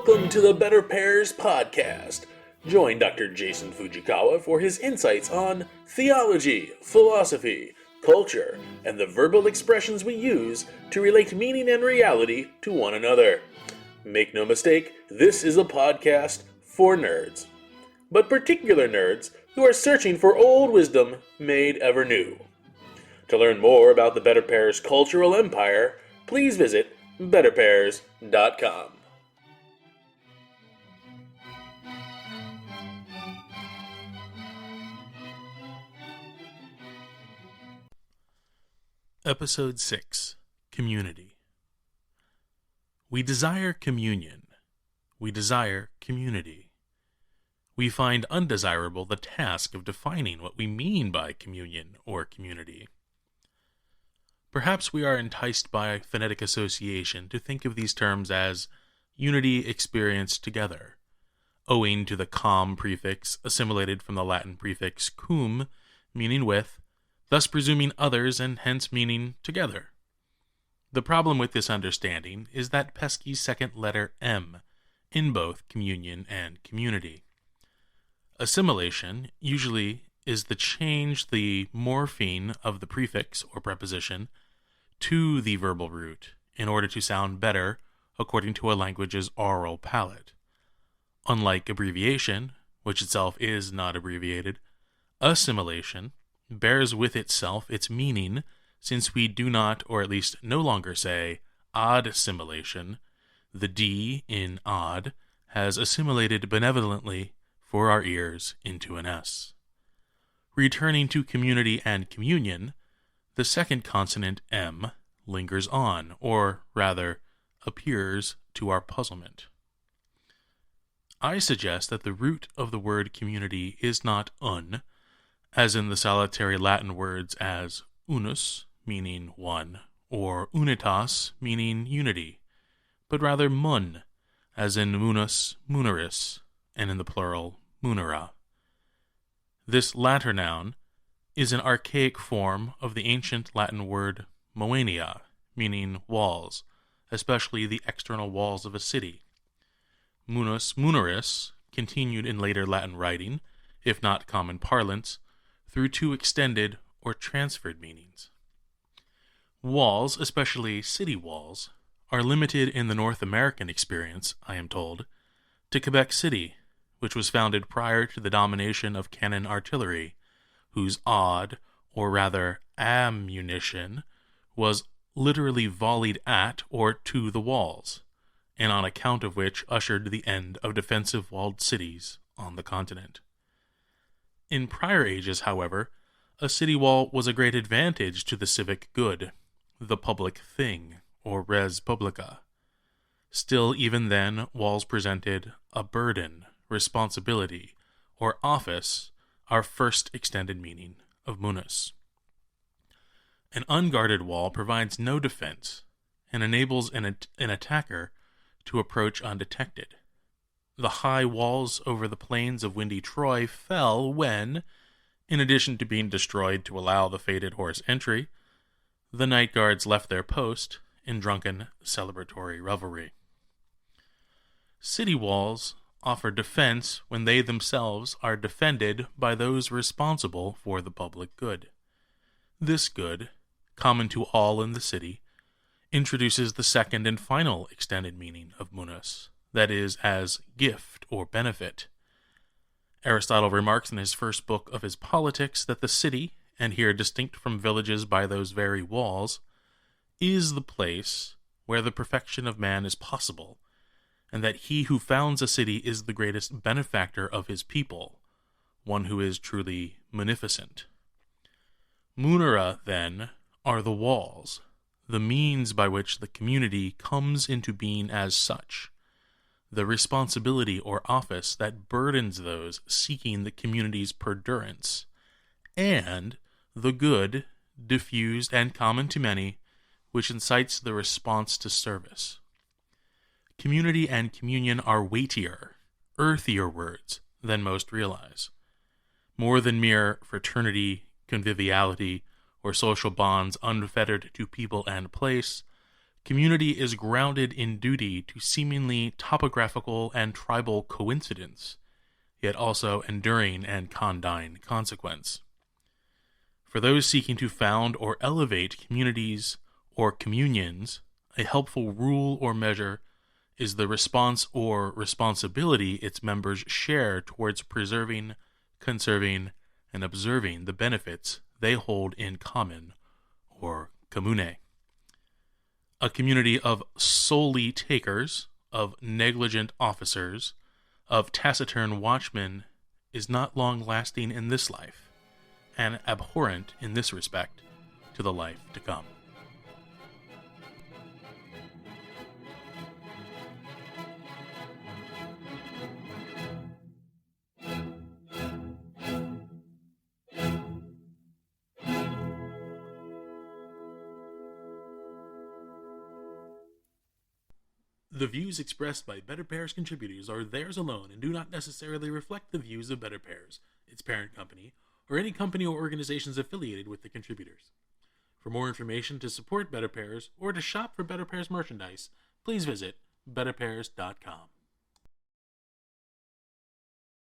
Welcome to the BetterPears podcast. Join Dr. Jason Fujikawa for his insights on theology, philosophy, culture, and the verbal expressions we use to relate meaning and reality to one another. Make no mistake, this is a podcast for nerds, but particular nerds who are searching for old wisdom made ever new. To learn more about the BetterPears cultural empire, please visit betterpears.com. Episode 6. Community. We desire communion. We desire community. We find undesirable the task of defining what we mean by communion or community. Perhaps we are enticed by phonetic association to think of these terms as unity experienced together, owing to the com prefix assimilated from the Latin prefix cum, meaning with, thus presuming others and hence meaning together. The problem with this understanding is that pesky second letter M in both communion and community. Assimilation usually is the change the morpheme of the prefix or preposition to the verbal root in order to sound better according to a language's oral palate. Unlike abbreviation, which itself is not abbreviated, assimilation bears with itself its meaning, since we do not, or at least no longer say, odd assimilation. The D in odd has assimilated benevolently for our ears into an S. Returning to community and communion, the second consonant M lingers on, or rather, appears to our puzzlement. I suggest that the root of the word community is not un, as in the solitary Latin words as unus, meaning one, or unitas, meaning unity, but rather mun, as in munus, muneris, and in the plural, munera. This latter noun is an archaic form of the ancient Latin word moenia, meaning walls, especially the external walls of a city. Munus muneris continued in later Latin writing, if not common parlance, through two extended or transferred meanings. Walls, especially city walls, are limited in the North American experience, I am told, to Quebec City, which was founded prior to the domination of cannon artillery, whose odd, or rather ammunition, was literally volleyed at or to the walls, and on account of which ushered the end of defensive walled cities on the continent. In prior ages, however, a city wall was a great advantage to the civic good, the public thing, or res publica. Still, even then, walls presented a burden, responsibility, or office, our first extended meaning of munus. An unguarded wall provides no defense and enables an attacker to approach undetected. The high walls over the plains of windy Troy fell when, in addition to being destroyed to allow the fated horse entry, the night guards left their post in drunken celebratory revelry. City walls offer defense when they themselves are defended by those responsible for the public good. This good, common to all in the city, introduces the second and final extended meaning of munus, that is, as gift or benefit. Aristotle remarks in his first book of his Politics that the city, and here distinct from villages by those very walls, is the place where the perfection of man is possible, and that he who founds a city is the greatest benefactor of his people, one who is truly munificent. Munera, then, are the walls, the means by which the community comes into being as such, the responsibility or office that burdens those seeking the community's perdurance, and the good, diffused and common to many, which incites the response to service. Community and communion are weightier, earthier words than most realize. More than mere fraternity, conviviality, or social bonds unfettered to people and place, community is grounded in duty to seemingly topographical and tribal coincidence, yet also enduring and condign consequence. For those seeking to found or elevate communities or communions, a helpful rule or measure is the response or responsibility its members share towards preserving, conserving, and observing the benefits they hold in common, or commune. A community of solely takers, of negligent officers, of taciturn watchmen is not long-lasting in this life, and abhorrent in this respect to the life to come. The views expressed by BetterPears contributors are theirs alone and do not necessarily reflect the views of BetterPears, its parent company, or any company or organizations affiliated with the contributors. For more information to support BetterPears or to shop for BetterPears merchandise, please visit betterpears.com.